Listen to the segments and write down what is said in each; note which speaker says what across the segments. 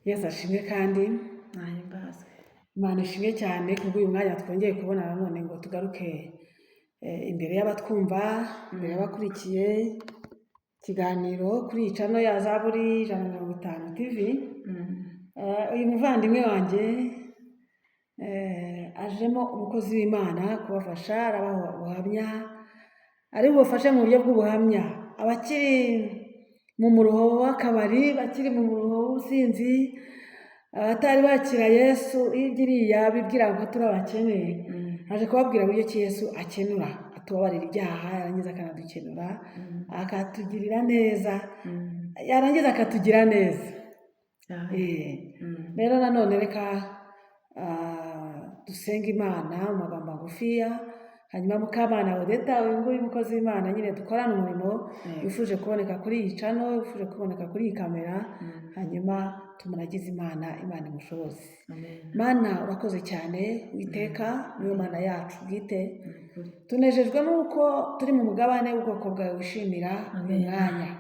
Speaker 1: Yesu ashimwe kandi
Speaker 2: nahimbazwe.
Speaker 1: Imana ishimwe cyane kubw'uyu mwanya twongeye kubona nanone ngo tugaruke imbere y'abatwumva, imbere y'abakurikiye ikiganiro kuri iyi channel ya Zaburi 150 TV. Uyu muvandimwe wanjye ajemo umukozi w'Imana kubafasha arabaha ubuhamya, ari bubafashe mu buryo bw'ubuhamya abakiri mu muruho w'akabari, bakiri mu muruho w'ubusinzi, abatari bakira Yesu igiriya bibwira ngo turi abakene, aje kubabwira buryo ki Yesu akenura, atubabarira ibyaha, yarangiza akanadukenura, akatugirira neza, yarangiza akatugira neza. Rero nanone reka dusenga Imana mu magambo magufiya, hanyuma Mukamana Odeta uyu nguyu umukozi w'Imana nyine dukorana umurimo, yifuje kuboneka kuri iyi channel, yifuje kuboneka kuri iyi kamera, hanyuma tumuragize Imana imushoboze. Mana urakoze cyane, Uwiteka niyo Mana yacu bwite, tunejejwe nuko turi mu mugabane w'ubwoko bwawe wishimira umwanya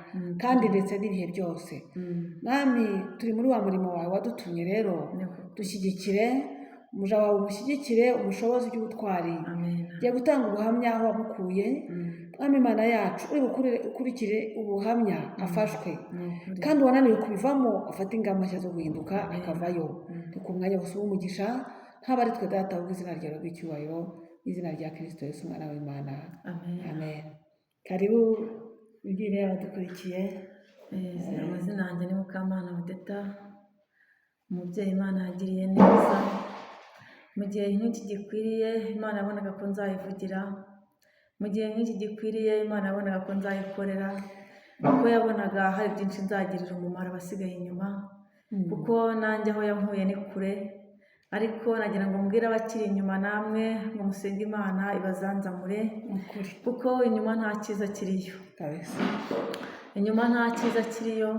Speaker 1: kandi ndetse n'ibihe byose. Mwami turi muri wa murimo wawe wadutumye, rero dushyigikire umuja wawe, umushyigikire umushobozi by'ubutwari, giye gutanga ubuhamya aho wamukuye. Mwami Imana yacu uri ukurikire ubuhamya afashwe kandi wananiwe kubivamo, afata ingamba nshya zo guhinduka akavayo. Ni ku mwanya wose w'umugisha, ntaba ari twe data ahubwo izina ryawe ry'icyubahiro, izina rya Kristo Yesu umwana w'Imana. Amen. Karibu ubwire abadukurikiye.
Speaker 2: Amazina yanjye ni Mukamana Odeta, umubyeyi Imana yagiriye neza. Mu gihe nk'iki gikwiriye Imana yabonaga ko nzayivugira, mu gihe nk'iki gikwiriye Imana yabonaga ko nzayikorera, kuko yabonaga hari byinshi nzagirira umumaro abasigaye inyuma, kuko nanjye aho yankuye ni kure. Ariko nagira ngo mbwire abakiri inyuma namwe ngo musenge Imana ibazanzamure, kuko inyuma nta cyiza kiriyo, inyuma nta cyiza kiriyo.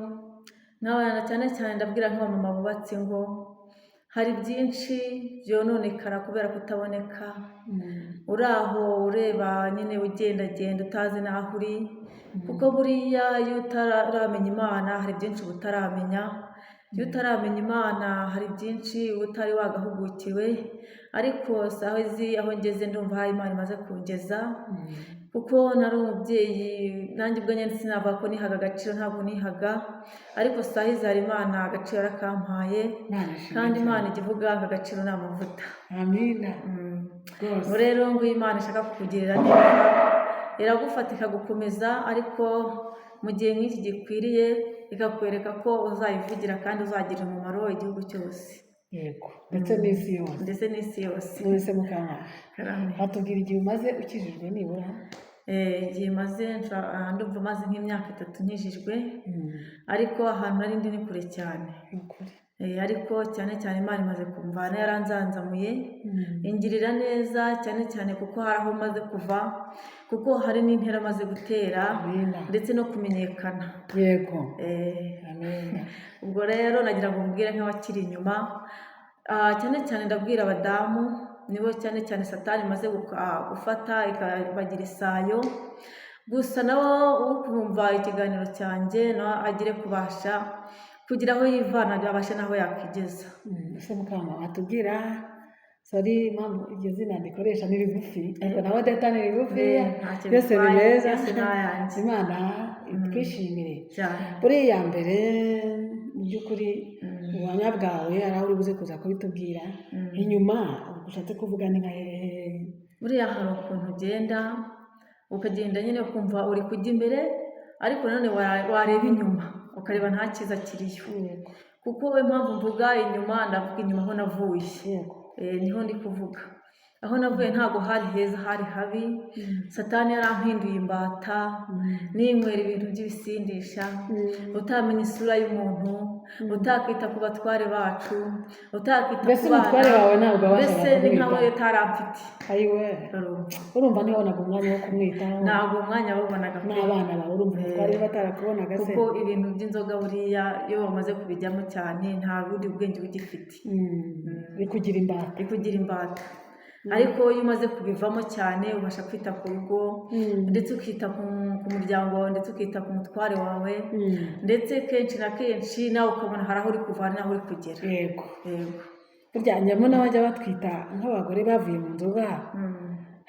Speaker 2: Nk'abana cyane cyane ndabwira nk'abamama bubatse ngo hari byinshi byononekara kubera kutaboneka. Uri aho ureba nyine ugendagenda utazi n'aho uri, kuko buriya iyo utaramenya Imana hari byinshi utaramenya. Iyo utaramenya Imana hari byinshi utari wagahugukiwe. Ariko saho izi aho ngeze ndumva hari Imana imaze kungeza, kuko nari umubyeyi nanjye ubwo nyine sinavuga ko nihaga agaciro, ntabwo nihaga. Ariko saho izi hari Imana agaciro yarakampaye, kandi Imana igivuga ngo agaciro ni amavuta.
Speaker 1: Amina.
Speaker 2: Rero ngo Imana ishaka kukugirira neza, iragufata ikagukomeza, ariko mu gihe nk'iki gikwiriye ikakwereka ko uzayivugira kandi uzagirira umumaro igihugu cyose.
Speaker 1: Yego, ndetse n'isi yose.
Speaker 2: Ndetse n'isi yose.
Speaker 1: Nonese Mukamana, hatubwira igihe umaze ukijijwe nibura?
Speaker 2: Igihe maze ndumva maze nk'imyaka 3 nkijijwe, ariko ahantu nari ndi ni kure cyane. Ariko cyane cyane Imana imaze kumvana, yaranzanzamuye ingirira neza cyane cyane, kuko hari aho maze kuva, kuko hari n'intera amaze gutera ndetse no kumenyekana.
Speaker 1: Yego. Amen.
Speaker 2: Ubwo rero nagira ngo mbwire nk'abakiri inyuma, cyane cyane ndabwira abadamu, nibo cyane cyane Satani maze gufata ikabagira isayo. Gusa nabo ukumva ikiganiro cyanjye no agire kubasha kugira aho yivana, abashe naho yakigeza.
Speaker 1: Ese Mukamana atubwira, sorry impamvu iryo zina ndikoresha ni rigufi, ariko nawe Odeta ni rigufi, byose bimeza. Imana twishimire. Buriya mbere mu by'ukuri ubuhamya bwawe ari aho uri buze kuza kubitubwira, inyuma ushatse kuvuga ni nka hehe?
Speaker 2: Buriya hari ukuntu ugenda ukagenda nyine ukumva uri kujya imbere, ariko nanone wareba inyuma ukareba nta cyiza kiriyo. Kuko impamvu mvuga inyuma, ndavuga inyuma aho navuye. Niho ndi kuvuga aho navuye ntabwo hari heza, hari habi. Satani yarampinduye imbata, ninywera ibintu by'ibisindisha, utamenya isura y'umuntu, utakita ku batware bacu, utakita ku bana.
Speaker 1: Umutware wawe ntabwo
Speaker 2: mbese ni nkaho yataramfite.
Speaker 1: Ayiwe, urumva ntibonaga umwanya wo kumwitaho? Ntabwo
Speaker 2: umwanya wabonaga.
Speaker 1: N'abana bawe urumva umutware batarakubonaga se?
Speaker 2: Kuko ibintu by'inzoga buriya iyo wamaze kubijyamo cyane nta bundi bwenge ugifite.
Speaker 1: Bikugira imbata.
Speaker 2: Bikugira imbata. ariko iyo umaze kubivamo cyane ubasha kwita ku rugo ndetse ukita ku muryango wawe ndetse ukita ku mutware wawe ndetse kenshi na kenshi nawe ukabona hari aho uri kuva hari n'aho uri kugera.
Speaker 1: Yego burya njyamo n'abajya batwita nk'abagore bavuye mu nzoga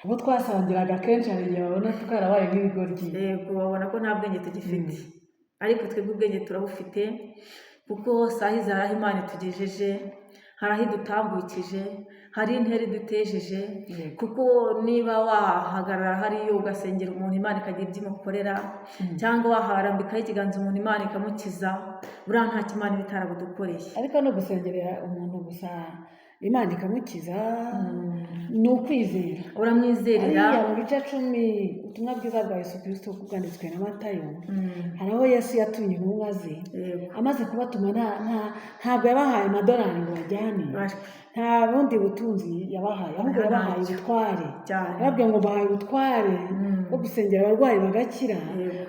Speaker 1: abo twasangiraga kenshi hari igihe babona twarabaye nk'ibigoryi.
Speaker 2: Yego babona ko nta bwenge tugifite ariko twebwe ubwenge turabufite kuko saha izi hari aho Imana itugejeje, hari aho idutambukije, hari intera idutejeje kuko niba wahagarara hariyo ugasengera umuntu Imana ikagira ibyo imukorera cyangwa waharambikaho ikiganza umuntu Imana ikamukiza buriya nta kimana iba itarabudukoreye.
Speaker 1: Ariko no gusengerera umuntu gusa Imana ikamukiza ni ukwizera.
Speaker 2: Uramwizerera
Speaker 1: ariya mu bice 10 ubutumwa bwiza bwa Yesu Kristo bwanditswe na Matayo hari aho Yesu yatumye intumwa ze amaze kubatuma ntabwo yabahaye amadolari ngo bajyane, nta bundi butunzi yabahaye ahubwo yabahaye ubutware. Yarabwiye ngo bahaye ubutware bwo gusengera abarwayi bagakira,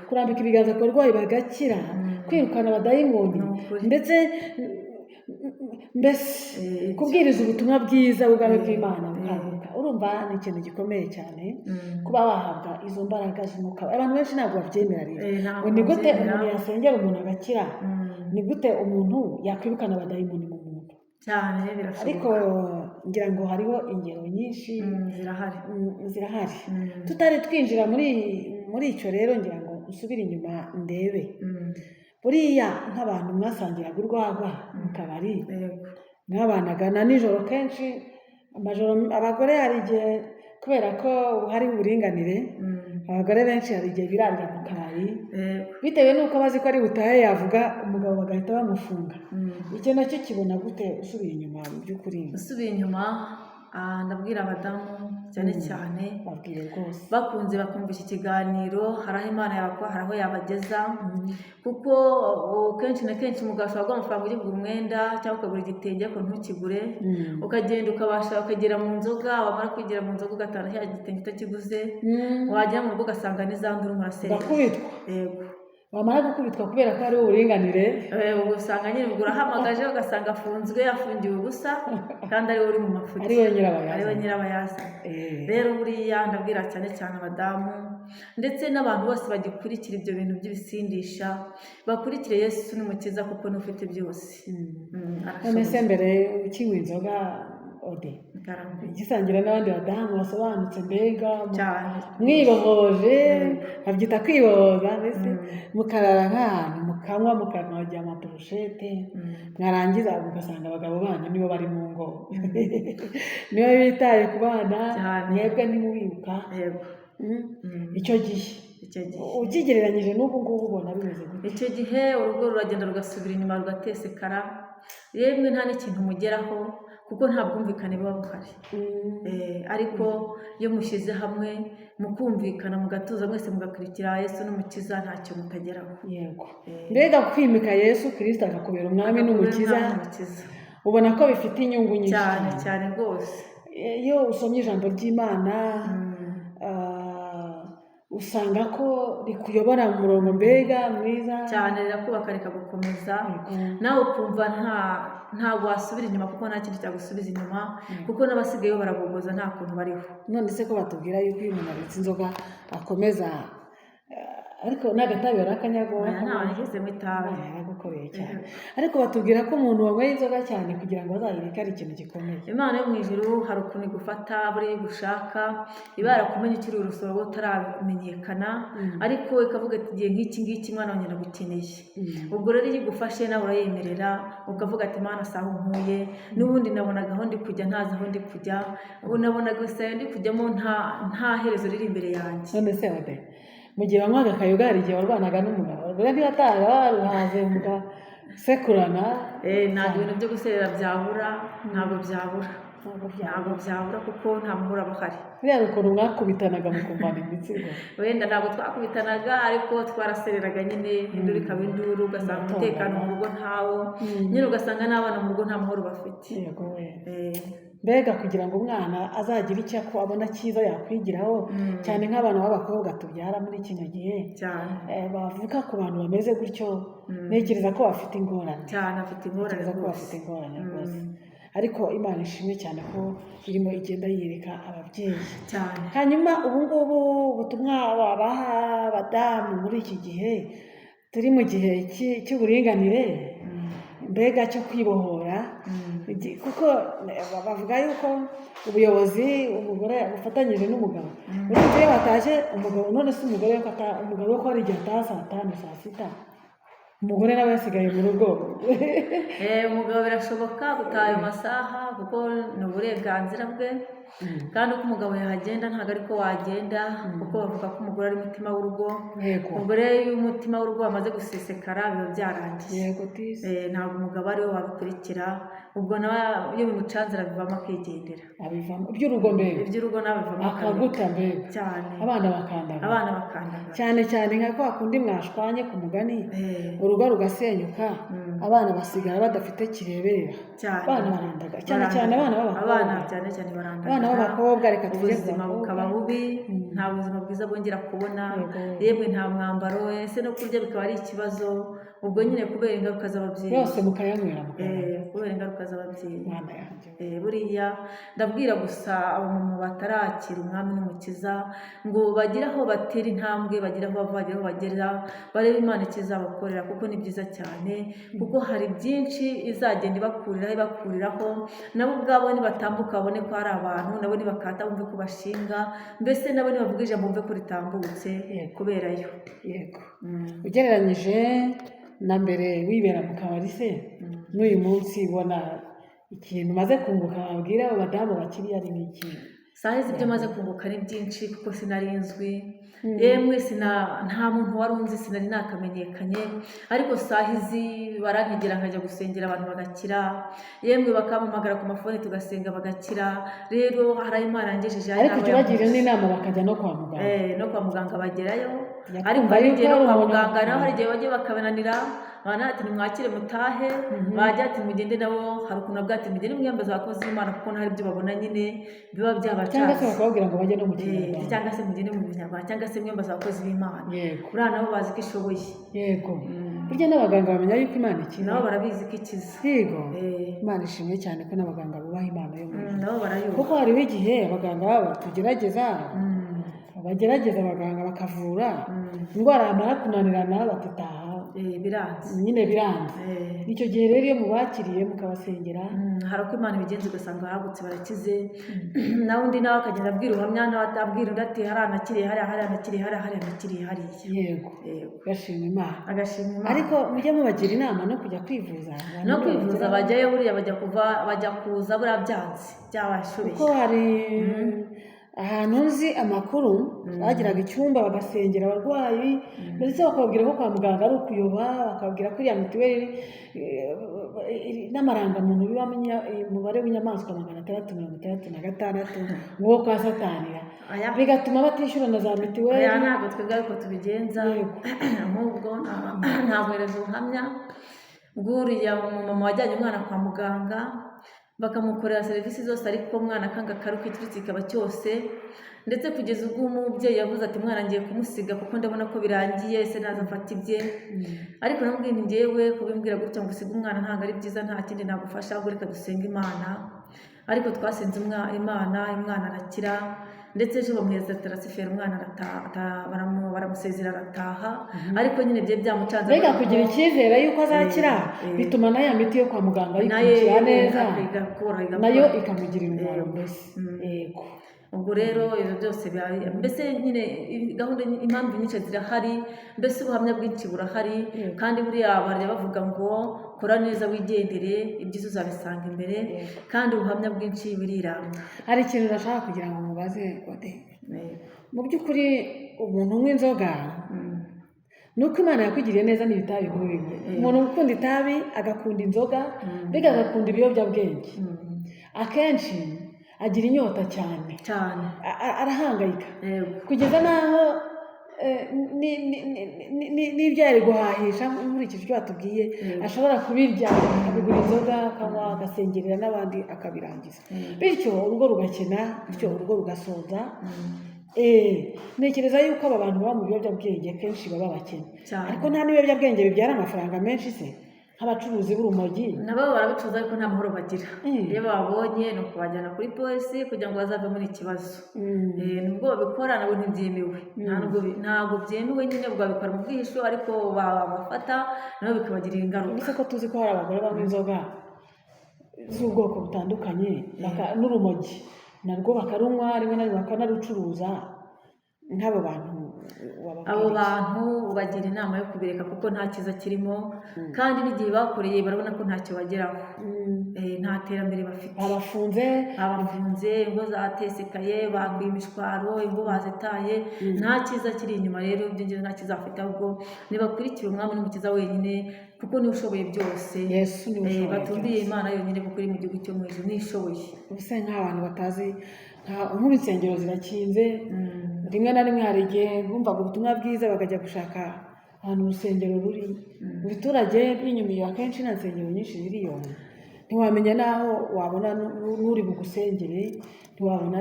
Speaker 1: kurambika ibiganza ku barwayi bagakira, kwirukana abadayimoni ndetse mbese kubwiriza ubutumwa bwiza bw'ubwami bw'Imana bukaguka. Urumva ni ikintu gikomeye cyane kuba wahabwa izo mbaraga z'umwuka. Abantu benshi ntabwo babyemera rero ngo ni gute umuntu yasengera umuntu agakira, ni gute umuntu yakwirukana abadayimoni mu muntu
Speaker 2: cyane.
Speaker 1: Ariko ngira ngo hariho ingero nyinshi zirahari. Tutari twinjira muri icyo rero ngira ngo usubire inyuma ndebe buriya nk'abantu mwasangiraga urwagwa mu kabari mwabanaga na nijoro kenshi amajoro. Abagore hari igihe kubera ko hari uburinganire abagore benshi hari igihe birarira mu kabari bitewe n'uko bazi ko ari butahe yavuga umugabo bagahita bamufunga. Icyo nacyo kibona gute usubiye inyuma mu by'ukuri?
Speaker 2: Usubiye inyuma ndabwira abadamu cyane cyane
Speaker 1: babwire rwose
Speaker 2: bakunze bakumva iki kiganiro hari aho Imana yabakwa hari aho yabageza kuko kenshi na kenshi umugabo ashobora guha amafaranga ujya kugura umwenda cyangwa ukagura igitenge ariko ntukigure ukagenda ukagera mu nzoga, wamara kwigera mu nzoga ugatanga cya gitenge utakiguze, wagera mu rugo ugasanga n'izandura murasenya
Speaker 1: ugakubitwa.
Speaker 2: Yego
Speaker 1: wamara gukubitwa kubera ko hari uburinganire
Speaker 2: ugasanga nyine ubwo urahamagaje ugasanga afungiwe ubusa kandi ariwe uri mu mafuti, ariwe nyirabayazana. Rero buriya ndabwira cyane cyane abadamu ndetse n'abantu bose bagikurikira ibyo bintu by'ibisindisha bakurikire Yesu n'umukiza kuko n'ufite byose.
Speaker 1: None se mbere ukinywa inzoga Ode igisangira n'abandi badamu basobanutse mbega mwibohoje babyita kwibohoza mbese mukarara nk'ahantu mukanywa mukanajya amaburushete mwarangiza ugasanga abagabo banyu nibo bari mu ngo nibo bitaye ku bana mwebwe ntimubibuka. Icyo gihe ukigereranyije n'ubu ngubu ubona bimeze gute?
Speaker 2: Icyo gihe urugo ruragenda rugasubira inyuma rugatesekara, yemwe nta n'ikintu mugeraho kuko nta bwumvikane buba buhari. Ariko iyo mushyize hamwe mukumvikana mugatuza mwese mugakurikira Yesu n'umukiza ntacyo mutageraho.
Speaker 1: Yego mbega kwimika Yesu Kristo akakubera umwami n'umukiza ubona ko bifite inyungu nyinshi
Speaker 2: cyane cyane rwose.
Speaker 1: Iyo usomye ijambo ry'Imana usanga ko rikuyobora mu murongo mbega mwiza
Speaker 2: cyane, rirakubaka rikagukomeza nawe ukumva ntabwo wasubira inyuma kuko nta kintu cyagusubiza inyuma kuko n'abasigayeho barabogoza nta kuntu bariho.
Speaker 1: None se ko batubwira yuko iyo umuntu abitse inzoga akomeza ariko n'agatabi barakanyagwa
Speaker 2: ntawe nigezemo itabi
Speaker 1: yaragukoreye cyane, ariko batubwira ko umuntu wanyweye inzoga cyane kugira ngo azayireke ari ikintu gikomeye.
Speaker 2: Imana yo mu ijuru hari ukuntu igufata buriya gushaka iba yarakumenye ukiri urusoro utaramenyekana ariko ikavuga ati igihe nk'iki ngiki mwana wanjye ndagukeneye. Ubwo rero iyo igufashe nawe urayemerera ukavuga ati Mana saha unkuye n'ubundi nabonaga aho ndi kujya ntazi aho ndi kujya, ubu nabonaga gusa ndi kujyamo nta herezo riri imbere yanjye.
Speaker 1: None se Ode mu gihe banywaga akayoga hari igihe warwanaga n'umugabo rero ntibataga waruhaze mugasekurana?
Speaker 2: Ntabwo ibintu byo guserera byabura, ntabwo byabura kuko nta mahoro aba ahari.
Speaker 1: Buriya ukuntu mwakubitanaga mukumvana imitsi
Speaker 2: wenda ntabwo twakubitanaga ariko twarasereraga nyine induru ikaba induru ugasanga umutekano mu rugo ntawo nyine ugasanga n'abana mu rugo nta mahoro bafite.
Speaker 1: Mbega kugira ngo umwana azagire icyo abona cyiza yakwigiraho cyane nk'abana b'abakobwa tubyara muri kino gihe bavuga ku bantu bameze gutyo ntekereza ko bafite ingorane
Speaker 2: cyane, afite ingorane
Speaker 1: rwose. ariko Imana ishimwe cyane ko irimo igenda yiyereka ababyeyi
Speaker 2: cyane.
Speaker 1: hanyuma ubu ngubu ubutumwa wabaha abadamu muri iki gihe turi mu gihe cy'uburinganire mbega cyo kwibohora kuko bavuga yuko ubuyobozi umugore bufatanyije n'umugabo urumva iyo batashye umugabo none se umugabo ko ari igihe ataha saa tanu saa sita umugore nawe yasigaye mu rugo
Speaker 2: umugabo birashoboka gutaha ayo masaha kuko ni uburenganzira bwe kandi uko umugabo yahagenda ntabwo ariko wagenda kuko bavuga ko umugore ari umutima w'urugo umugore iyo umutima w'urugo wamaze gusesekara biba byarangiye ntabwo umugabo ariwe wabikurikira ubwo nawe iyo bimucanzira bivamo akigendera
Speaker 1: iby'urugo mbere
Speaker 2: iby'urugo nawe bivamo
Speaker 1: akaguta mbere
Speaker 2: cyane
Speaker 1: abana bakandagara cyane nka kwa kundi mwashwanye ku mugani urugo rugasenyuka abana basigara badafite kireberera abana barandagara cyane abana b'abakobwa reka tujye
Speaker 2: ubuzima bukaba bubi nta buzima bwiza bwongera kubona yemwe nta mwambaro ese no kurya bikaba ari ikibazo ubwo nyine kubera ingaruka z'ababyeyi
Speaker 1: yose mukayanywera
Speaker 2: kubera ingaruka z'ababyeyi buriya ndabwira gusa abamama batarakira umwami n'umukiza ngo bagire aho batera intambwe bagire aho bava bagire aho bagera barebe Imana ikizabakorera kuko ni byiza cyane kuko hari byinshi izagenda ibakuriraho nabo ubwabo nibatambuka babone ko hari abantu nabo nibakata bumve ko bashinga mbese nabo nibavuga ijambo bumve ko ritambutse kubera yo
Speaker 1: ugereranyije na mbere wibera mu kabari se n'uyu munsi ubona ikintu umaze kunguka wabwira abo badamu bakiriya ari n'iki
Speaker 2: saa hizi ibyo maze kunguka ni byinshi kuko sinari nzwi yemwe nta muntu wari unzi sinari nakamenyekanye ariko saa hizi barantegera nkajya gusengera abantu bagakira yemwe bakampamagara ku mafone tugasenga bagakira rero hari Imana yangejeje
Speaker 1: ariko ujya ubagira n'inama bakajya no kwa muganga
Speaker 2: no kwa muganga bagerayo ariko hari igihe no kwa muganga naho hari igihe bagiye bakabananira bana ati nimwakire mutahe bajya ati mugende nabo hari ukuntu abwira ati mugende mwiyambaza abakozi b'Imana kuko hari ibyo babona nyine biba byabacanze
Speaker 1: cyangwa se bakababwira ngo bajye no mu Kinyarwanda
Speaker 2: cyangwa se mugende mu Kinyarwanda cyangwa se mwiyambaza abakozi b'Imana buriya nabo bazi ko ishoboye
Speaker 1: burya n'abaganga bamenya yuko Imana ikiza
Speaker 2: nabo barabizi ko ikiza
Speaker 1: Imana ishimwe cyane ko n'abaganga bubaha Imana yo
Speaker 2: nabo barayubaha
Speaker 1: kuko hariho igihe abaganga batugerageza bagerageza abaganga bakavura indwara yamara kunanirana batitaha nyine biranze icyo gihe rero iyo mubakiriye mukabasengera
Speaker 2: hari uko Imana ibigenza ugasanga baragutse barakize nawe undi nawe akagenda abwira ubuhamya nawe atabwira undi ati hariya nakiriye hariya nakiriye hariya nakiriye hariya
Speaker 1: agashima Imana ariko mujye mubagira inama no kujya kwivuza
Speaker 2: bajyayo buriya bajya kuza buriya byanze byabashobeye
Speaker 1: kuko hari ahantu nzi amakuru bagiraga icyumba bagasengera abarwayi ndetse bakababwira ko kwa muganga ari ukuyoba bakababwira ko iriya mituweli n'amarangamuntu bibamo umubare w'inyamaswa 666 ngo kwa satanira bigatuma batishyura na za mituweli
Speaker 2: ntabwo twebwe ariko tubigenza ahubwo ntahereza ubuhamya bw'uriya umumama wajyanye umwana kwa muganga bakamukorera serivisi zose ariko umwana akanga akaruka iturutse ikaba cyose ndetse kugeza ubwo umubyeyi yavuze ati mwana ngiye kumusiga kuko ndabona ko birangiye ese naza mfata ibye ariko namubwiye ni njyewe kubimbwira gutya ngo usiga umwana ntabwo ari byiza nta kindi nagufasha ahubwo reka dusenga Imana ariko twasenze Imana umwana arakira ndetse ejo bamuhereza taransiferi umwana baramusezera arataha ariko nyine bye byamucanze
Speaker 1: mbega kugira icyizere yuko azakira bituma na ya miti yo kwa muganga yikurikira neza nayo ikamugirira umumaro mbese
Speaker 2: ubwo rero ibyo byose mbese nyine gahunda impamvu nyinshi zirahari mbese ubuhamya bwinshi burahari kandi buriya barya bavuga ngo kora neza wigendere ibyiza uzabisanga imbere kandi ubuhamya bwinshi buriranga
Speaker 1: hari ikintu urashaka kugira ngo mubaze mu by'ukuri umuntu unywa inzoga ni uko Imana yakugiriye neza n'ibitabi nk'ibimwe umuntu ukunda itabi agakunda inzoga mbega agakunda ibiyobyabwenge akenshi agira inyota cyane arahangayika kugeza n'aho n'ibyo yari guhahisha nkurikije ibyo batubwiye ashobora kubirya akabigura inzoga akanywa agasengerera n'abandi akabirangiza bityo urugo rugakena bityo urugo rugasonza ntekereza yuko aba bantu baba mu biyobyabwenge kenshi baba bakene ariko nta n'ibiyobyabwenge bibyara amafaranga menshi se nk'abacuruzi b'urumogi
Speaker 2: nabo barabicuruza ariko nta mahoro bagira. Iyo babonye ni ukubajyana kuri polisi kugira ngo bazave muri ikibazo. Nubwo babikora nabo ntibyemewe, ntabwo byemewe nyine, babikora mu bwihisho ariko babafata nabo bikabagirira ingaruka.
Speaker 1: uretse ko tuzi ko hari abagore banywa inzoga z'ubwoko butandukanye n'urumogi narwo bakarunywa, rimwe na rimwe bakanarucuruza. nk'abo bantu
Speaker 2: abo bantu bagira inama yo kubireka kuko nta cyiza kirimo, kandi n'igihe bakoreye barabona ko ntacyo bageraho. Nta terambere bafite. abafunze, ingo zatesekaye, baguye imishwaro, ingo bazitaye, nta cyiza kiri inyuma. Rero ibyo ngibyo nta cyiza bafite, ahubwo nibakurikira umwami n'umukiza wenyine kuko niwe ushoboye byose.
Speaker 1: Yesu niwe ushoboye
Speaker 2: batumviye Imana yonyine kuko iri mu gihugu cyo mu ijuru nishoboye.
Speaker 1: ubuse nk'abantu batazi nk'insengero zirakinze, rimwe na rimwe hari igihe bumvaga ubutumwa bwiza bakajya gushaka ahantu urusengero ruri mu biturage b'inyuma. Akenshi nta nsengero nyinshi ziriyo, ntiwamenya n'aho wabona n'uri bugusengere, ntiwabona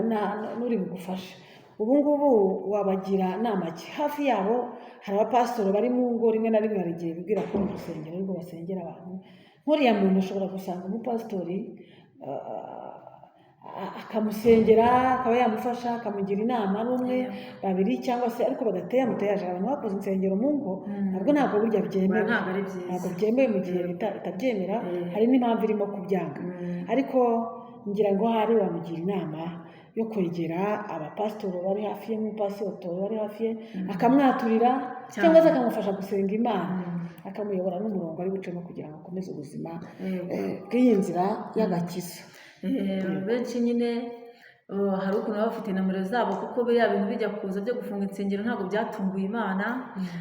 Speaker 1: n'uri bugufashe. ubu ngubu wabagira nama ki? Hafi yabo hari abapasitori bari mu ngo, rimwe na rimwe hari igihe bibwira ko mu rusengero ariko basengera abantu. nk'uriya muntu ushobora gusanga umupasitori akamusengera, akaba yamufasha, akamugira inama, n'umwe babiri cyangwa se, ariko badateye amutayaje. abantu bakoze insengero mu ngo ntabwo burya byemewe, ntabwo byemewe mu gihe leta itabyemera. hari n'impamvu irimo kubyanga, ariko ngira ngo hari wamugira inama yo kwegera abapasitori bari hafi ye, nk'umupasitori bari hafi ye, akamwaturira cyangwa se akamufasha gusenga Imana, akamuyobora n'umurongo ari bucemo kugira ngo akomeze ubuzima bw'iyi nzira y'agakiza.
Speaker 2: benshi nyine hari ukuntu baba bafite nomero zabo, kuko biriya bintu bijya kuza byo gufunga insengero ntabwo byatunguye Imana.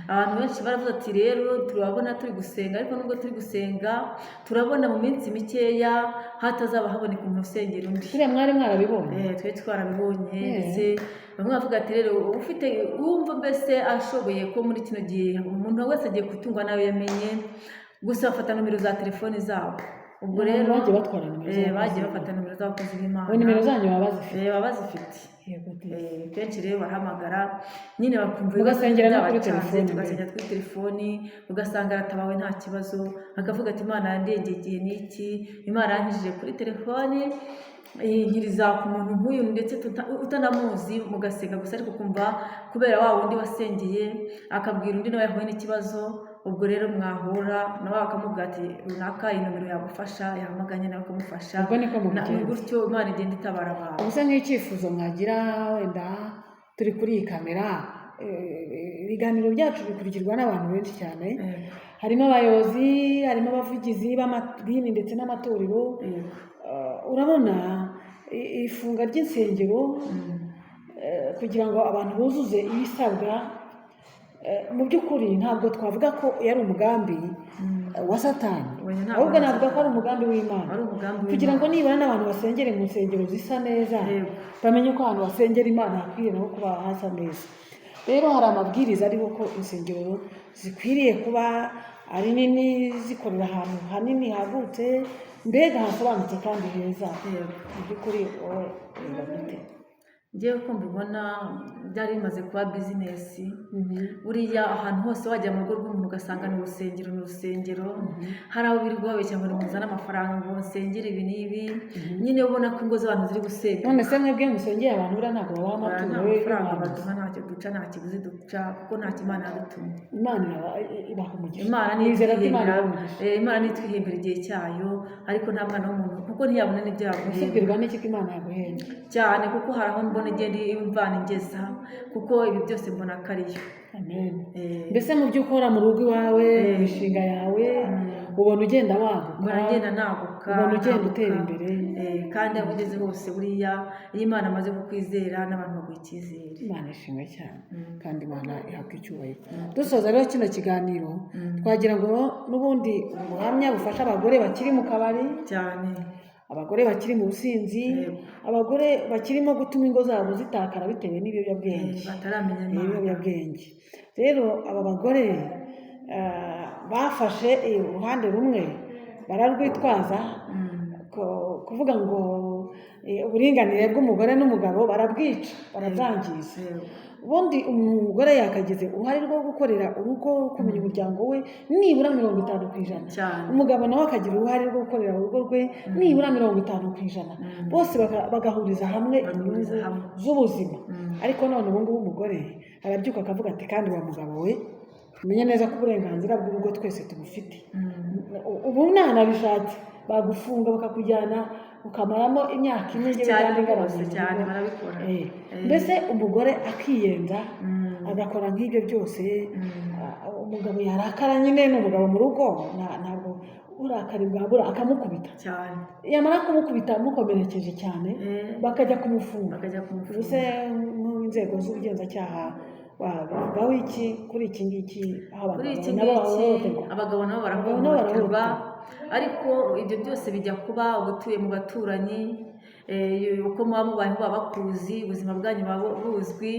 Speaker 2: abantu benshi baravuze ati rero turabona turi gusenga, ariko nubwo turi gusenga turabona mu minsi mikeya hatazaba haboneka umuntu usengera undi.
Speaker 1: biriya mwari mwarabibonye?
Speaker 2: twe twarabibonye. ndetse bamwe bavuga ati rero ufite wumva mbese ashoboye ko muri kino gihe umuntu wese agiye gutungwa nawe yamenye, gusa bafata nomero za telefoni zabo. ubwo rero
Speaker 1: bagiye batwara nimero zabo,
Speaker 2: bagiye bafata nomero z'abakozi b'Imana.
Speaker 1: nimero zanyu baba bazifite?
Speaker 2: kenshi rero barahamagara nyine bakumva
Speaker 1: ugasengera no kuri
Speaker 2: telefoni,
Speaker 1: telefoni,
Speaker 2: tugasengera kuri telefoni, ugasanga aratabawe nta kibazo, akavuga ati Imana yandengeye igihe n'iki, Imana yankijije kuri telefoni, nkiriza ku muntu nk'uyu ndetse utanamuzi, mugasenga gusa ariko kumva kubera wa wundi wasengeye akabwira undi nawe yahuye n'ikibazo. ubwo rero mwahura nawe akamubwira ati runaka iyi nomero yagufasha, yahamaganye nawe akamufasha.
Speaker 1: ubwo niko mubigenza,
Speaker 2: gutyo Imana igenda itabara abantu.
Speaker 1: ubuse nk'icyifuzo mwagira, wenda turi kuri iyi kamera, ibiganiro byacu bikurikirwa n'abantu benshi cyane, harimo abayobozi, harimo abavugizi b'amadini ndetse n'amatorero. urabona ifunga ry'insengero kugira ngo abantu buzuze ibisabwa, mu by'ukuri ntabwo twavuga ko yari umugambi wa Satani, ahubwo navuga ko ari umugambi w'Imana, kugira ngo nibura n'abantu basengere mu nsengero zisa neza, bamenye ko ahantu basengera Imana hakwiye naho kuba hasa neza. rero hari amabwiriza ariho ko insengero zikwiriye kuba ari nini, zikorera ahantu hanini hagutse, mbega hasobanutse kandi heza. mu by'ukuri wowe ureba gute?
Speaker 2: ngewe ko mbibona byari bimaze kuba bizinesi. buriya ahantu hose wajya mu rugo rw'umuntu ugasanga ni urusengero, hari abo biri guhabeshya ngo nimuzane amafaranga ngo nsengere ibi n'ibi, nyine ubona ko ingo z'abantu ziri gusenga.
Speaker 1: none se mwebwe musengeye abantu buriya ntabwo babaha amaturo?
Speaker 2: nta mafaranga baduha, ntacyo duca, nta kiguzi duca, kuko nta Imana yadutumye.
Speaker 1: Imana ibaha umugisha,
Speaker 2: Imana nitwihimbira igihe cyayo, ariko nta mwana w'umuntu kuko ntiyabona n'ibyo yaguhemba.
Speaker 1: usibwirwa n'iki ko Imana yaguhemba
Speaker 2: cyane, kuko hari aho mbona igenda imvana ingeza, kuko ibi byose mbona ko ariyo.
Speaker 1: amen. mbese mu byo ukora mu rugo iwawe, mu mishinga yawe, ubona ugenda waguka,
Speaker 2: ubona ugenda
Speaker 1: utera imbere,
Speaker 2: kandi aho ugeze hose buriya iyo Imana amaze kukwizera n'abantu baguha icyizere.
Speaker 1: Imana ishimwe cyane, kandi Imana ihabwa icyubahiro. dusoza rero kino kiganiro, twagira ngo n'ubundi ubuhamya bufasha abagore bakiri mu kabari
Speaker 2: cyane,
Speaker 1: abagore bakiri mu businzi, abagore bakirimo gutuma ingo zabo zitakara bitewe n'ibiyobyabwenge,
Speaker 2: bataramenya
Speaker 1: ibiyobyabwenge. rero aba bagore bafashe uruhande rumwe bararwitwaza, kuvuga ngo uburinganire bw'umugore n'umugabo barabwica, barabyangiza. ubundi umugore yakagize uruhare rwo gukorera urugo, kumenya umuryango we nibura 50%,
Speaker 2: cyane
Speaker 1: umugabo nawe akagira uruhare rwo gukorera urugo rwe nibura 50%, bose bagahuriza hamwe inyungu z'ubuzima. Ariko none ubu ngubu umugore arabyuka akavuga ati kandi wa mugabo we umenye neza ko uburenganzira bw'urugo twese tubufite. Ubu ntanabishatse bagufunga bakakujyana ukamaramo imyaka ine
Speaker 2: cyane barabikora.
Speaker 1: Mbese umugore akiyenza agakora nk'ibyo byose, umugabo yarakara nyine n'umugabo mu rugo ntabwo uburakari bwabura akamukubita
Speaker 2: cyane,
Speaker 1: yamara kumukubita amukomerekeje cyane bakajya kumufunga. Mbese nk'inzego z'ubugenzacyaha bavugaho iki kuri iki ngiki?
Speaker 2: Abagabo nabo barahohoterwa, ariko ibyo byose bijya kuba ubutuye mu baturanyi, uko muba mubayeho baba bakuzi, ubuzima bwanyu buba buzwi.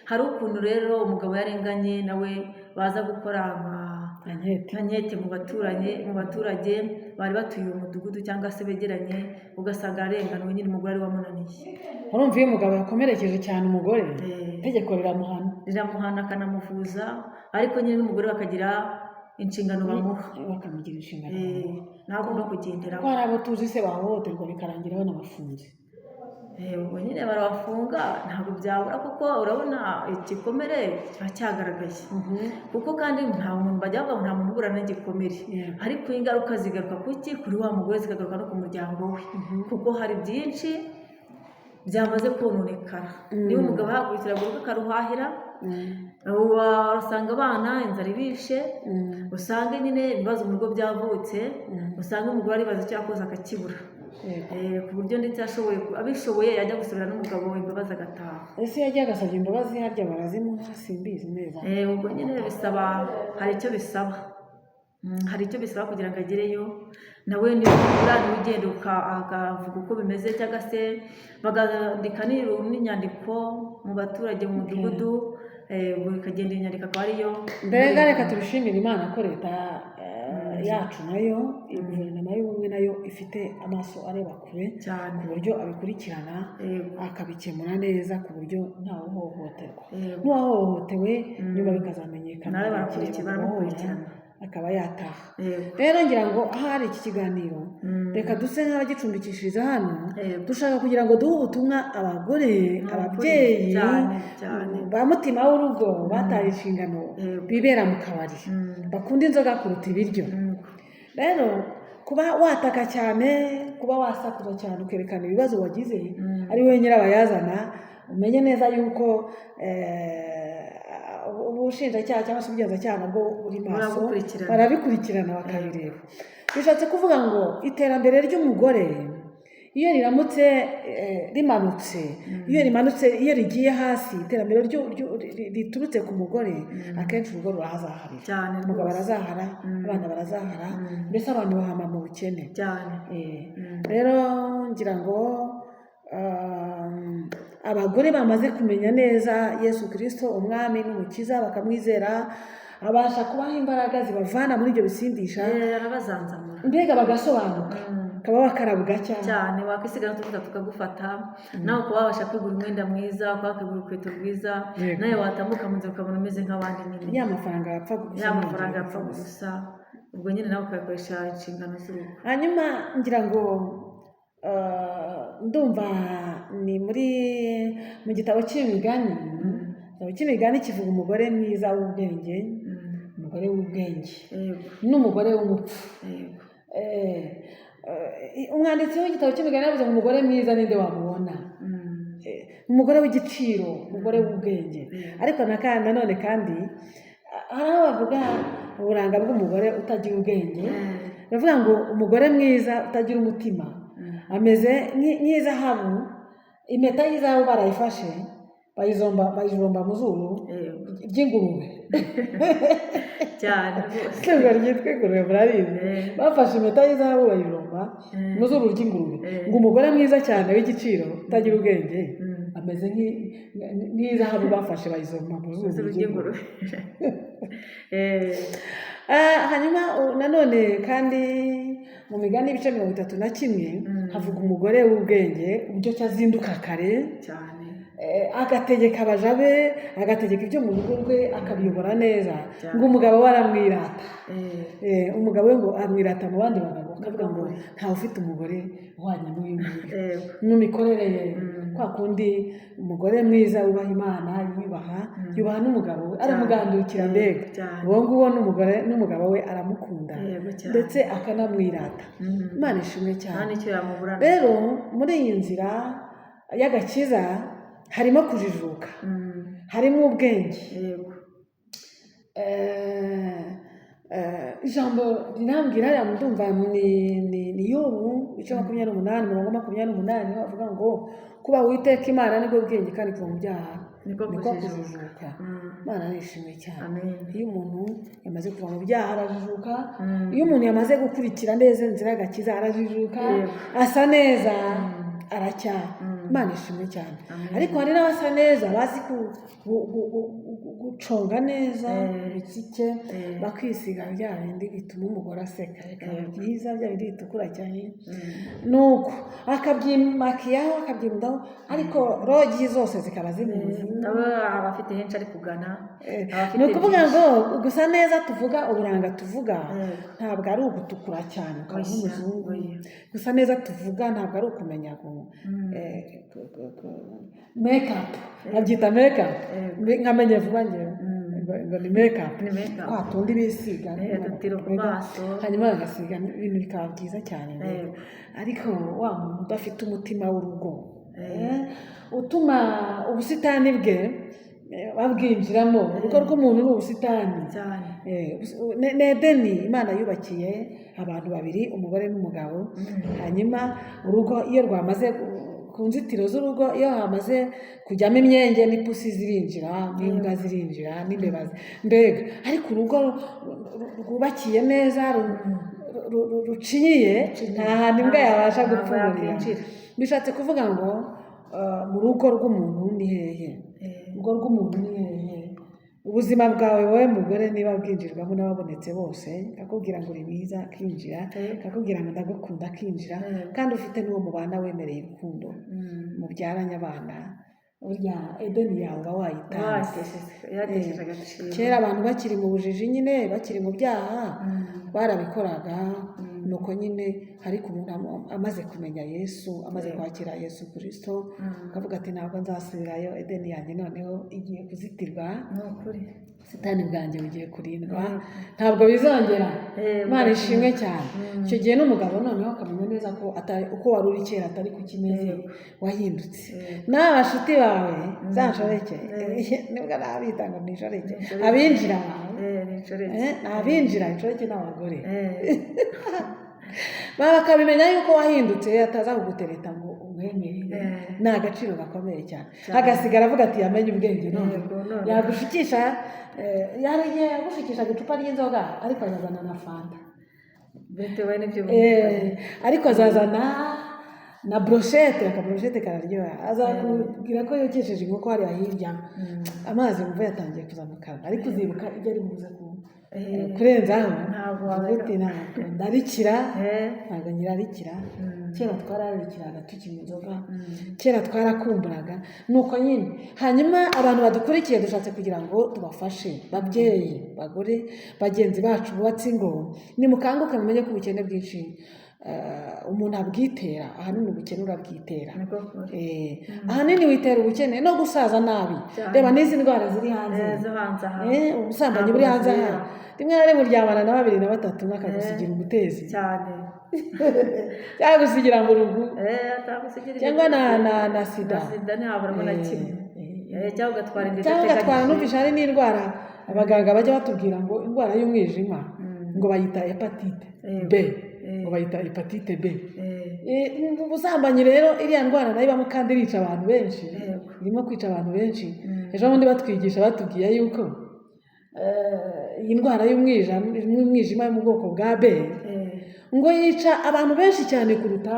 Speaker 2: Hari ukuntu rero umugabo yarenganye nawe baza gukora nka nkete mu baturage bari batuye uwo mudugudu cyangwa se begeranye, ugasanga arenganwe nyine umugore ari wamunaniye.
Speaker 1: Urumva iyo umugabo yakomerekeje cyane umugore, itegeko riramuhana
Speaker 2: akanamuvuza, ariko nyine n'umugore bakagira inshingano
Speaker 1: bakamugira inshingano
Speaker 2: ntagomba kugendera.
Speaker 1: Ko hari abo tuzi se bahohoterwa bikarangira banabafunze.
Speaker 2: Ubwo nyine barabafunga ntabwo byabura, kuko urabona igikomere kiba cyagaragaye, kuko kandi nta muntu bajya bavuga ngo nta muntu ubura n'igikomere, ariko ingaruka zigaruka kuri wa mugore, zikagaruka no ku muryango we, kuko hari byinshi byamaze kononekara. Niba umugabo ahagurukira guruka akaruhahira, usanga abana inzara ibishe, usanga nyine ibibazo mu rugo byavutse, usanga umugore aribaza icyo yakoze akakibura, ku buryo ndetse abishoboye yajya gusubira n'umugabo we imbabazi agataha.
Speaker 1: Ese yagiye agasabye imbabazi harya barazimuha? Simbizi neza.
Speaker 2: Ubwo nyine bisaba, hari icyo bisaba kugira ngo agereyo. Nawe nibura ugenda akavuga uko bimeze, cyangwa se bagandika n'inyandiko mu baturage mu mudugudu, ikagenda inyandiko akaba ariyo.
Speaker 1: Mbega reka tubishimire Imana ko leta yacu nayo, guverinoma y'ubumwe nayo ifite amaso areba kure ku buryo abikurikirana akabikemura neza, ku buryo ntawe uhohoterwa. N'uwahohotewe nyuma bikazamenyekana,
Speaker 2: nawe baramukurikirana
Speaker 1: akaba yataha. Rero ngira ngo ahari iki kiganiro reka duse nk'abagicumbikishiriza hano, dushaka kugira ngo duhe ubutumwa abagore, ababyeyi ba mutima w'urugo bataye inshingano, bibera mu kabari, bakunda inzoga kuruta ibiryo. Rero kuba wataka cyane, kuba wasakuza cyane ukerekana ibibazo wagize ari wowe nyirabayazana, umenye neza yuko ubushinjacyaha cyangwa se ubugenzacyaha nabwo buri maso barabikurikirana bakabireba. Bishatse kuvuga ngo iterambere ry'umugore iyo riramutse rimanutse, iyo rigiye hasi, iterambere riturutse ku mugore, akenshi urugo rurahazaharira, umugabo arazahara, abana barazahara, mbese abantu bahama mu bukene. Rero ngira ngo abagore bamaze kumenya neza Yesu Kristo umwami n'umukiza, bakamwizera, abasha kubaha imbaraga zibavana muri ibyo bisindisha,
Speaker 2: arabazanzamura,
Speaker 1: mbega bagasobanuka, ukaba wakarabwa
Speaker 2: cyane, wakwisigara tuvuga tukagufata, nawe ukaba wabasha kwigura umwenda mwiza, ukaba wakigura urukweto rwiza, nawe watambuka mu nzira ukabona umeze nk'abandi nyine.
Speaker 1: Ya mafaranga
Speaker 2: yapfa gusa, ubwo nyine nawe ukayakoresha inshingano z'urugo.
Speaker 1: Hanyuma ngira ngo ndumva ni mu gitabo cy'imigani. Igitabo cy'imigani kivuga umugore mwiza w'ubwenge, umugore w'ubwenge n'umugore w'umupfu. Umwanditsi w'igitabo cy'imigani yavuze ngo umugore mwiza ninde wamubona? Umugore w'igiciro, umugore w'ubwenge. Ariko nanone kandi hari aho bavuga uburanga bw'umugore utagira ubwenge, bavuga ngo umugore mwiza utagira umutima ameze nk'izahabu, impeta y'izahabu barayifashe bayijomba mu zuru ry'ingurube
Speaker 2: cyane
Speaker 1: rwose. Itungo ryitwa ingurube murarizi, bafashe impeta y'izahabu bayijomba mu zuru ry'ingurube. Ngo umugore mwiza cyane w'igiciro utagira ubwenge ameze nk'izahabu bafashe bayijomba mu zuru ry'ingurube. Hanyuma nanone kandi mu migani ibice 31 havuga umugore w'ubwenge, uburyo cyazinduka kare
Speaker 2: cyane,
Speaker 1: agategeka abaja be, agategeka ibyo mu rugo rwe, akabiyobora neza.
Speaker 2: Cyane.
Speaker 1: Ngo umugabo we aramwirata. Umugabo we ngo amwirata mu bandi bagabo, akavuga ngo ntawe ufite umugore uhwanye n'uyu nguyu mu mikorere ye. Kwa kundi umugore mwiza wubaha Imana, yubaha n'umugabo we, aramugandukira mbega. Uwo nguwo n'umugabo we aramukunda ndetse akanamwirata. Imana ishimwe cyane. Rero muri iyi nzira y'agakiza harimo kujijuka, harimo ubwenge. Ijambo rinambwira ya ndumva ni Yobu ibice 28 mirongo 28 bavuga ngo kuba Uwiteka Imana nibwo bwenge kandi kuva mu byaha niko kujijuka. Imana nishimwe cyane. Iyo umuntu yamaze kuva mu byaha arajijuka, iyo umuntu yamaze gukurikira neza inzira y'agakiza arajijuka, asa neza, aracyaha. Imana ishimwe cyane. Ariko hari n'abasa neza bazi guconga neza ibitsike, bakwisiga bya bindi bituma umugore aseka, bikaba byiza, bya bindi bitukura cyane, nuko akabyimakiyaho, akabyindaho, ariko rogi zose zikaba zimuzi.
Speaker 2: Abafite henshi ari kugana,
Speaker 1: ni ukuvuga ngo gusa neza tuvuga, uburanga tuvuga ntabwo ari ugutukura cyane ukaba nk'umuzungu. Gusa neza tuvuga ntabwo ari ukumenya make-up, babyita make-up, nkamenye vuba ngewe ngo ni make-up, kwa tundi bisiga hanyuma bagasiga ibintu bikaba byiza cyane. Ariko wa muntu udafite umutima w'urugo utuma ubusitani bwe babwinjiramo. Urugo rw'umuntu ni ubusitani. Edeni Imana yubakiye abantu babiri, umugore n'umugabo. Hanyuma urugo iyo rwamaze ku nzitiro z'urugo, iyo hamaze kujyamo imyenge n'ipusi zirinjira, n'imbwa zirinjira, n'imbeba mbega. Ariko urugo rwubakiye neza, rucinyiye, nta hantu imbwa yabasha gupfumurira. Bishatse kuvuga ngo mu rugo rw'umuntu ni hehe? Urugo rw'umuntu ni hehe? Ubuzima bwawe wowe mugore niba bwinjirwamo n'ababonetse bose, akakubwira ngo uri mwiza akinjira, akakubwira ngo ndagukunda akinjira, kandi ufite n'uwo mubana wemereye urukundo, mubyaranye abana, burya Edeni yawe uba wayitanze. Kera abantu bakiri mu bujiji nyine, bakiri mu byaha, barabikoraga. Nuko nyine ariko umuntu amaze kumenya Yesu, amaze kwakira Yesu Kristo, akavuga ati ntabwo nzasubirayo, Edeni yanjye noneho igiye kuzitirwa, ubusitani bwanjye bugiye kurindwa, ntabwo bizongera. Imana ishimwe cyane. Icyo gihe n'umugabo noneho akamenya neza ko uko wari uri kera atari ku kimeze, wahindutse. Nawe abashuti bawe zanshoreke, nibwo nabita ngo ni inshoreke, abinjira abinjira inshoreke n'abagore bakabimenya yuko wahindutse, ataza kugutereta ngo umwemere. Ni agaciro gakomeye cyane. Agasigara avuga ati yamenye ubwenge, none yagushikisha, yagushikisha icupa ry'inzoga, ariko azazana na fanta, ariko azazana na brochette, akabrochette kararyoha. Azakubwira ko yokesheje inkoko hariya hirya, amazi mvuye yatangiye kuzamukana, ariko uzibuka ibyo ari buze kurenzaho. Ntabwo ndarikira, ntabwo nyirarikira. Kera twararikiraga tukinywa inzoga, kera twarakumburaga. Nuko nyine hanyuma abantu badukurikiye dushatse kugira ngo tubafashe, babyeyi, bagore, bagenzi bacu bubatse ingo, nimukanguke mumenye ko ubukene bwinshi umuntu abwitera. Ahanini ubukene urabwitera, ahanini witera ubukene no gusaza nabi. Reba n'izi ndwara ziri hanze, ubusambanyi buri hanze aha, rimwe na rimwe uryamana na 2 na 3 akagusigira umutezi cyangwa gusigira mu rugo, cyangwa na sida, cyangwa ugatwara numvisha hari n'indwara abaganga bajya batubwira ngo indwara y'umwijima ngo bayita hepatite B, ngo bayita hepatite B. Ubusambanyi rero iriya ndwara nayo ibamo kandi irica abantu benshi, irimo kwica abantu benshi. Ejo bundi batwigisha batubwiye yuko iyi ndwara y'umwijima yo mu bwoko bwa B ngo yica abantu benshi cyane kuruta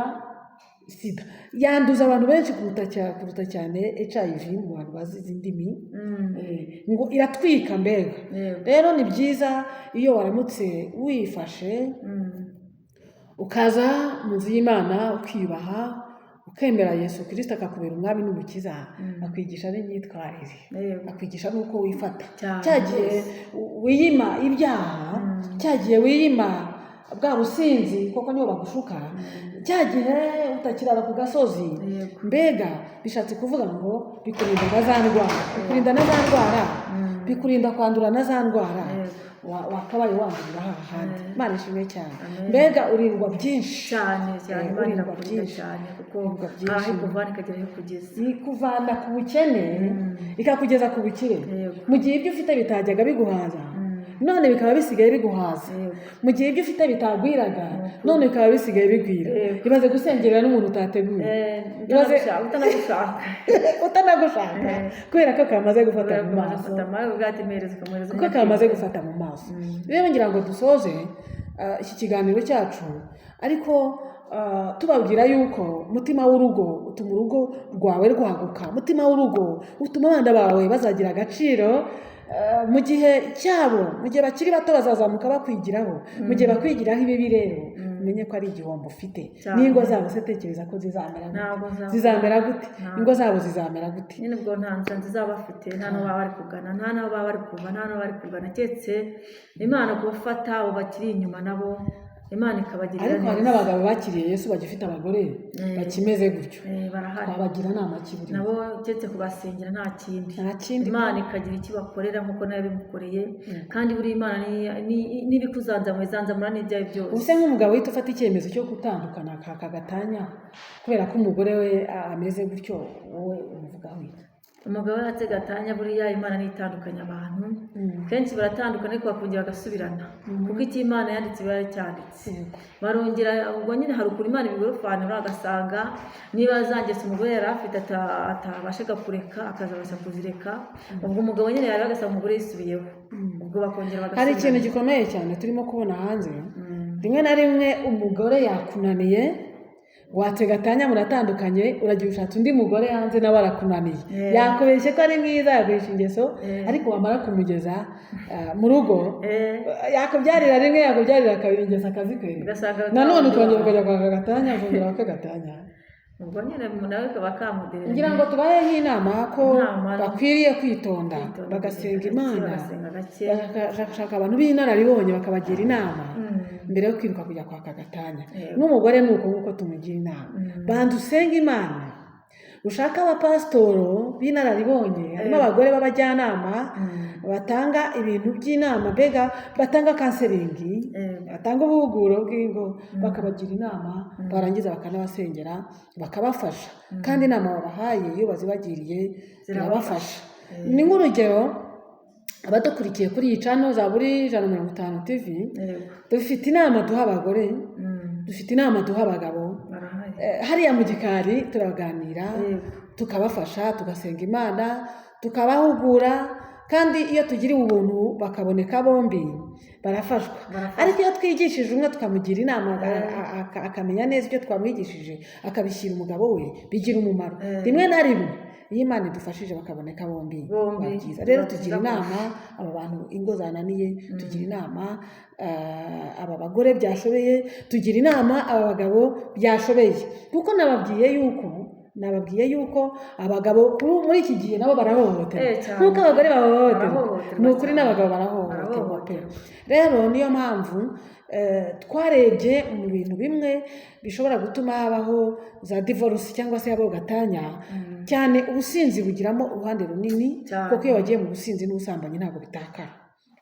Speaker 1: sida, yanduza abantu benshi kuruta cyane HIV mu bantu bazi izi ndimi, ngo iratwika mbega. Rero ni byiza iyo waramutse wifashe ukaza mu nzu y'Imana ukiyubaha, ukemera Yesu Kristo akakubera umwami n'umukiza, akwigisha n'imyitwarire, akwigisha n'uko wifata. Cyagiye wiyima ibyaha, cyagiye wiyima bwa businzi koko niyo bagushuka, cyagiye utakirara ku gasozi, mbega bishatse kuvuga ngo bikurinda na za ndwara, bikurinda na za ndwara, bikurinda kwandura na za ndwara wakabaye wandurira hahandi. Imana ishimwe cyane. Mbega urindwa byinshi
Speaker 2: cyane urindwa byinshi cyane, kuko aho ikuvana ikagera aho ikugeza,
Speaker 1: ikuvana ku bukene ikakugeza ku bukire. Mu gihe ibyo ufite bitajyaga biguhaza, none bikaba bisigaye biguhaza. Mu gihe ibyo ufite bitagwiraga, none bikaba bisigaye bigwira. Ibaze gusengerera n'umuntu utateguye, utanagushaka kubera ko kamaze gufata mu maso, kuko kamaze gufata mu maso. Rero ngira ngo dusoze iki kiganiro cyacu, ariko tubabwira yuko umutima w'urugo utuma urugo rwawe rwaguka, umutima w'urugo utuma abana bawe bazagira agaciro mu gihe cyabo. Mu gihe bakiri bato bazazamuka bakwigiraho, mu gihe bakwigiraho ibibi rero umenye ko ari igihombo ufite. N'ingo zabo se tekereza ko zizamera gute? Ingo zabo zizamera gute?
Speaker 2: Nyine ubwo nta nzira zizaba bafite, nta n'uwo baba bari kugana, nta n'uwo baba bari kuva, nta n'uwo bari kugana, keretse Imana kubafata abo bakiri inyuma nabo Imana ikabagirira neza.
Speaker 1: Ariko hari n'abagabo bakiriye Yesu bagifite abagore bakimeze gutyo,
Speaker 2: barahari,
Speaker 1: babagira inama kiburi
Speaker 2: nabo keretse kubasengera nta kindi, Imana ikagira icyo bakorera nk'uko nayo bimukoreye. Kandi buri Imana n'ibikuzanzamuye zanzamura n'ibyawe byose.
Speaker 1: Use nk'umugabo uhita ufata icyemezo cyo gutandukana aka gatanya kubera ko umugore we ameze gutyo, wowe umuvugaho iki?
Speaker 2: Umugabo yatse gatanya, buriya Imana nitandukanya abantu. Kenshi baratandukana ariko bakongera bagasubirana, kuko icyo Imana yanditse biba cyanditse. Barongera ubwo nyine hari ukuri Imana ibigorofanura, agasanga niba zangeso umugore yari afite atabashaga kureka akazabasha kuzireka, ubwo umugabo nyine yari agasanga umugore yisubiyeho, ubwo bakongera bagasubirana.
Speaker 1: Hari ikintu gikomeye cyane turimo kubona hanze, rimwe na rimwe umugore yakunaniye, wategatanya muratandukanye, uragiye ushatse undi mugore hanze nawe arakunaniye, yakubeshye ko ari mwiza, yaguhisha ingeso, ariko wamara kumugeza mu rugo yakubyarira rimwe, yakubyarira kabiri, ingeso akazikwereka, nanone ukongera ukajya kwa kagatanya, ukongera wakagatanya.
Speaker 2: Ubwo nyine nawe kaba kamudereye.
Speaker 1: Ngira ngo tubayeho inama ko bakwiriye kwitonda, bagasenga Imana, bagashaka abantu b'inararibonye bakabagira inama mbere yo kwiruka kujya kwa kagatanya. N'umugore ni uko nk'uko tumugira inama, banza usenge Imana, ushaka abapasitoro b'inararibonye, harimo abagore b'abajyanama batanga ibintu by'inama, mbega batanga kanseringi, batanga ubuhuguro bw'ingo, bakabagira inama, barangiza bakanabasengera bakabafasha. Kandi inama babahaye iyo bazibagiriye zirabafasha. Ni nk'urugero, abadukurikiye kuri iyi channel za buri 150 TV, dufite inama duha abagore, dufite inama duha abagabo. Hariya mu gikari turaganira, tukabafasha, tugasenga Imana, tukabahugura. Kandi iyo tugiriwe ubuntu bakaboneka bombi barafashwa. Ariko iyo twigishije umwe tukamugira inama akamenya neza ibyo twamwigishije, akabishyira umugabo we, bigira umumaro. Rimwe na rimwe iyo Imana idufashije bakaboneka bombi babyiza. Rero tugira inama aba bantu ingo zananiye, tugira inama aba bagore byashobeye, tugira inama aba bagabo byashobeye, kuko nababwiye yuko abagabo muri iki gihe nabo barahohoterwa nk'uko abagore bahohoterwa. Ni ukuri n'abagabo barahohoterwa pe. Rero niyo mpamvu twarebye mu bintu bimwe bishobora gutuma habaho za divorce cyangwa se habaho gatanya, cyane ubusinzi bugiramo uruhande runini, kuko iyo wagiye mu businzi n'ubusambanyi ntabwo bitakara.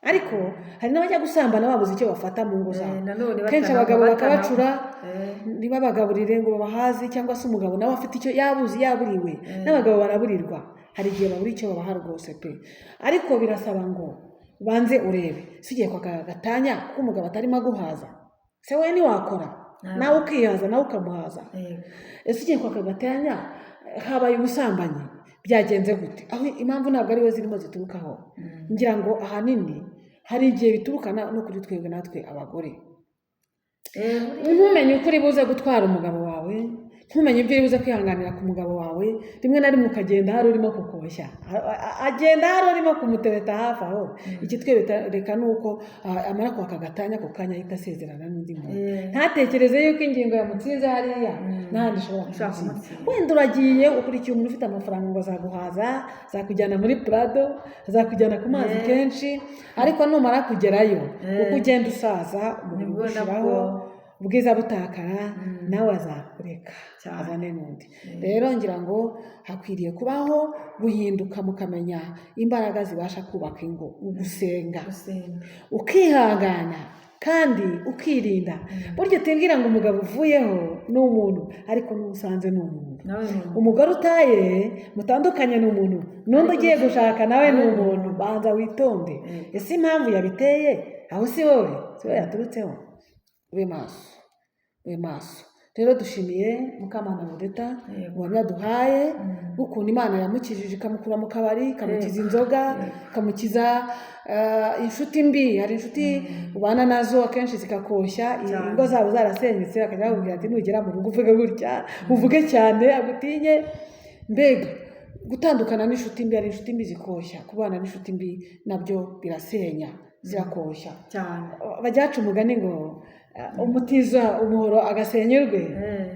Speaker 1: Ariko hari n'abajya gusambana babuze icyo bafata mu ngo zabo. Kenshi abagabo bakabacura, ntibabagaburire ngo babahaze, cyangwa se umugabo nawe afite icyo yaburiwe. N'abagabo baraburirwa, hari igihe babura icyo babaha rwose pe. Ariko birasaba ngo banze urebe, sigiye kwa gatanya kuko umugabo atarimo aguhaza, se we ntiwakora nawe ukihaza nawe ukamuhaza. Sigiye kwa gatanya habaye ubusambanyi, byagenze gute? Aho impamvu ntabwo ari we zirimo ziturukaho. Ngira ngo ahanini hari igihe biturukana no kuri twebwe natwe abagore. Ntumenye ukuri buze gutwara umugabo wawe, ntumenye ibyo uri buze kwihanganira ku mugabo wawe, rimwe na rimwe ukagenda hari urimo kukoshya, agenda hari urimo kumutereta hafi aho. Ikitwereka ni uko amara kwaka agatanya ako kanya ahita asezerana n'undi muntu, ntatekereze yuko ingingo yamutsinze hariya n'ahandi ishobora kumutsinda. Wenda uragiye ukurikiye umuntu ufite amafaranga ngo azaguhaza, azakujyana muri Prado, azakujyana ku mazi kenshi, ariko numara kugerayo uko ugenda usaza umubiri ugushiraho, ubwiza butakara, nawe azakureka azane n'undi. Rero ngira ngo hakwiriye kubaho guhinduka, mukamenya imbaraga zibasha kubaka ingo, ugusenga, ukihangana kandi ukirinda. Burya utibwira ngo umugabo uvuyeho ni umuntu, ariko n'ubusanze ni umuntu. Umugore utaye mutandukanye ni umuntu, n'undi ugiye gushaka nawe ni umuntu. Banza witonde, ese impamvu yabiteye aho si wowe yaturutseho. Ube maso. Rero dushimiye Mukamana Modeta ubuhamya duhaye bw'ukuntu Imana yamukijije ikamukura mu kabari, ikamukiza inzoga, ikamukiza inshuti mbi. Hari inshuti ubana nazo akenshi zikakoshya ingo zabo zarasenyutse, akajya bakubwira ati nugera mu rugo uvuge gutya, uvuge cyane, agutinye. Mbega gutandukana n'inshuti mbi, hari inshuti mbi zikoshya, kubana n'inshuti mbi nabyo birasenya, zirakoshya cyane. Bajyaca umugani ngo umutiza umuhoro agasenyerwe,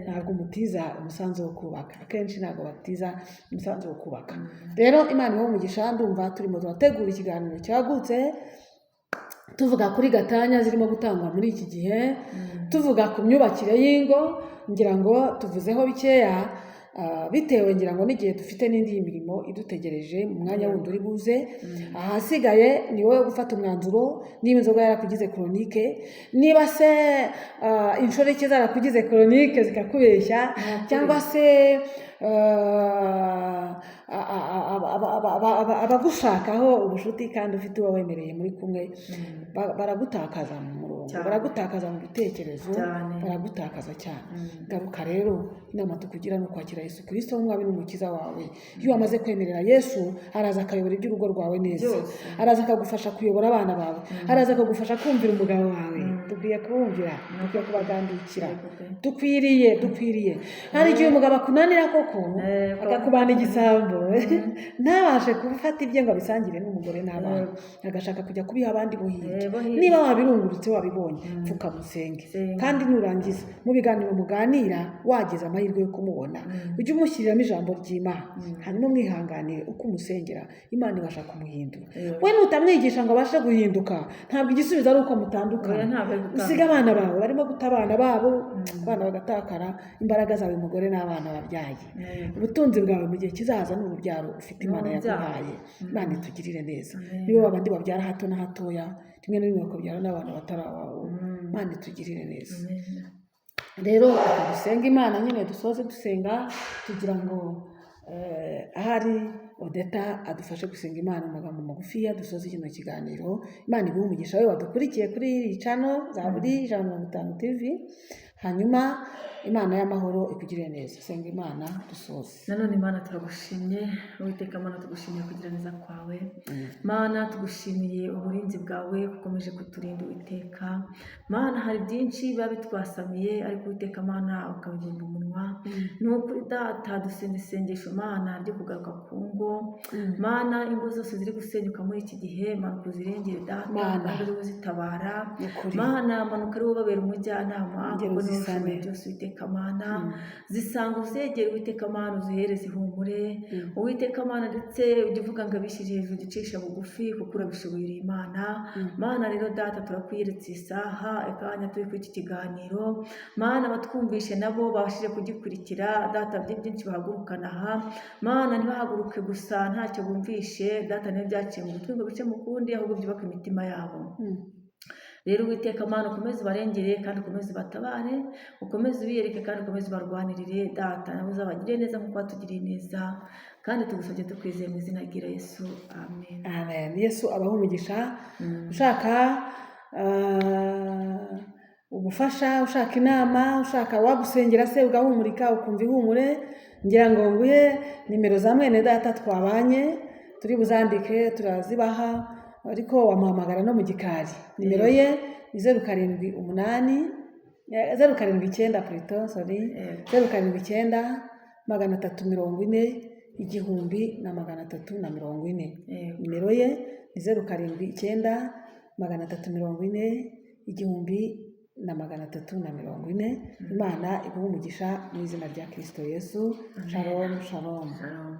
Speaker 1: ntabwo umutiza umusanzu wo kubaka, akenshi ntabwo batiza umusanzu wo kubaka. Rero Imana iho umugisha. Ndumva turimo turategura ikiganiro cyagutse tuvuga kuri gatanya zirimo gutangwa muri iki gihe, tuvuga ku myubakire y'ingo. Ngira ngo tuvuzeho bikeya bitewe ngira ngo n'igihe dufite n'indi mirimo idutegereje mu mwanya wundi uri buze. Ahasigaye ni wowe gufata umwanzuro. Niba inzoga yarakugize chronique, niba se inshoreke zarakugize chronique zikakubeshya, cyangwa se abagushakaho ubushuti kandi ufite uwo wemereye muri kumwe, baragutakaza mu murongo, baragutakaza mu bitekerezo, baragutakaza cyane. Garuka rero, inama tukugira ni ukwakira Yesu Kristo nk'umwami n'umukiza wawe. Iyo wamaze kwemerera Yesu, araza akayobora iby'urugo rwawe neza, araza akagufasha kuyobora abana bawe, araza akagufasha kumvira umugabo wawe. Dukwiye kubumvira, dukwiye kubagandukira, dukwiriye. Hari igihe umugabo akunanira koko akakubana igisambo, ntabashe gufata ibye ngo abisangire n'umugore n'abana, agashaka kujya kubiha abandi buhire. Niba wabirungurutse wabibonye, pfuka musenge, kandi nurangiza mu biganiro muganira wagize amahirwe yo kumubona, ujye umushyiriramo ijambo ry'Imana, hanyuma umwihanganire uko umusengera, Imana ibasha kumuhindura. We nutamwigisha ngo abashe guhinduka, ntabwo igisubizo ari uko mutandukana. Usiga abana bawe barimo guta abana babo, abana bagatakara, imbaraga zawe umugore n'abana wabyaye, ubutunzi bwawe mu gihe kizaza n'urubyaro ufite Imana yaguhaye. Imana itugirire neza. Nibo babandi babyara hato na hatoya, rimwe na rimwe bakabyara n'abantu batarabaho. Imana itugirire neza. Rero dusenga Imana nyine, dusoze dusenga tugira ngo ahari Odeta adufashe gusenga Imana mu magambo magufiya dusoze kino kiganiro. Imana iguhe umugisha we wadukurikiye kuri iyi channel Zaburi 150 TV. Hanyuma Imana y'amahoro ikugirire neza. Senga Imana dusoze.
Speaker 2: Nanone Imana turagushimye, Uwiteka Mana tugushimiye kugira neza kwawe. Mana tugushimiye uburinzi bwawe ukomeje kuturinda Uwiteka. Mana hari byinshi biba bitwasamiye, ariko Uwiteka Mana ukabigenda umunwa. N'ukuri Data dusenga isengesho Mana ryo kugaruka ku ngo. Mana ingo zose ziri gusenyuka muri iki gihe, Mana kuzirengere Data, kandi uzitabara. Mana manuka ari wowe babera umujyanama, kuko ni wowe byose Uwiteka Mana. Zisanga uzegere Uwiteka Mana, uzihereze ihumure Uwiteka Mana, ndetse ujye uvuga ngo abishyire hejuru ducisha bugufi, kuko urabishoboye Imana. Mana rero Data turakwiyeretse isaha akanya turi kuri iki kiganiro. Mana batwumvishe nabo babashije kugikurikira Data, byinshi bahagurukana aha. Mana ntibahaguruke gusa ntacyo bumvishe Data, niyo byaciye mu gutwi ngo bice mu kundi, ahubwo byubaka imitima yabo. Rero Uwiteka Mana ukomeze barengere, kandi ukomeze batabare, ukomeze ubiyereke, kandi ukomeze barwanirire Data, nabo uzabagirire neza nk'uko watugiriye neza, kandi tugusabye tukwizeye mu izina rya Yesu. Amen.
Speaker 1: Amen. Yesu abahe umugisha. Ushaka ubufasha, ushaka inama, ushaka wagusengera se ugahumurika ukumva ihumure, ngira ngo nguhe nimero za mwene Data twabanye, turi buzandike turazibaha, ariko wamuhamagara no mu gikari. Nimero ye ni 0788 079 plutôt sorry
Speaker 2: Yego.
Speaker 1: 079 340 1340.
Speaker 2: Yego.
Speaker 1: Nimero ye ni 079 340 1340. Imana iguhe umugisha mu izina rya Kristo Yesu. Shalom shalom.
Speaker 2: Shalom.